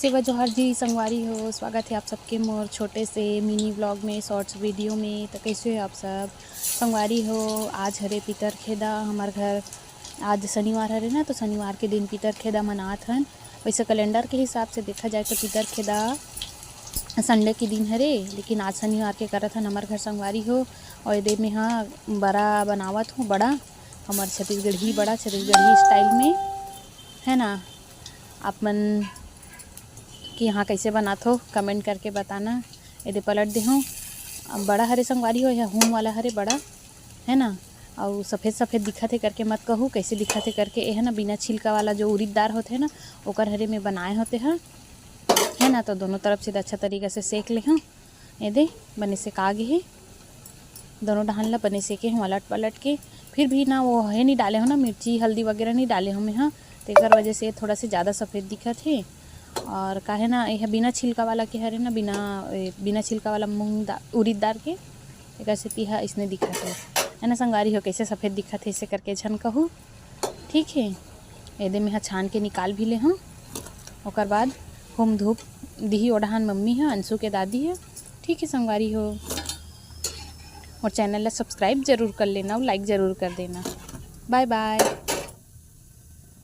सेवा जोहार जी संगवारी हो। स्वागत है आप सबके मोर छोटे से मिनी व्लॉग में, शॉर्ट्स वीडियो में। तो कैसे हो आप सब संगवारी हो। आज हरे पितर खेदा हमार घर। आज शनिवार हरे ना, तो शनिवार के दिन पितर खेदा मनात हन। वैसे कैलेंडर के हिसाब से देखा जाए तो पितर खेदा संडे के दिन हरे, लेकिन आज शनिवार के करत हन हमार घर संगवारी हो। और ये में हाँ बड़ा बनावत हूँ, बड़ा हमार छत्तीसगढ़ी, बड़ा छत्तीसगढ़ी स्टाइल में है ना। आप मन कि यहाँ कैसे बनात हो कमेंट करके बताना। यदि पलट दे हूँ बड़ा हरे संगवारी हो या हूँ वाला हरे बड़ा है ना। और सफ़ेद सफ़ेद दिखत है करके मत कहूँ कैसे दिखत है करके। ये है ना बिना छिलका वाला जो उड़ीदार होते हैं ना, ओकर हरे में बनाए होते हैं है ना। तो दोनों तरफ से अच्छा तरीक़ा से सेक ले हूँ। ये दे बने से कागे है, दोनों डहान ला बने सेके हूँ अलट पलट के। फिर भी ना वो है नहीं डाले हो ना, मिर्ची हल्दी वगैरह नहीं डाले हूँ मैं। हाँ तो एक वजह से थोड़ा से ज़्यादा सफ़ेद दिखत है। और काहे ना यह बिना छिलका वाला के हरे ना, बिना छिलका वाला मूंग उड़ीद दाल के एक से तिहा इसने दिखत है ना संगवारी हो। कैसे सफ़ेद दिखत है इसे करके झन कहूँ, ठीक है। एदे में छान के निकाल भी ले हूँ। ओकर बाद हुम धूप दिही ओढ़ान मम्मी है, अंशु के दादी है, ठीक है संगवारी हो। और चैनल ला सब्सक्राइब जरूर कर लेना और लाइक ज़रूर कर देना। Bye bye.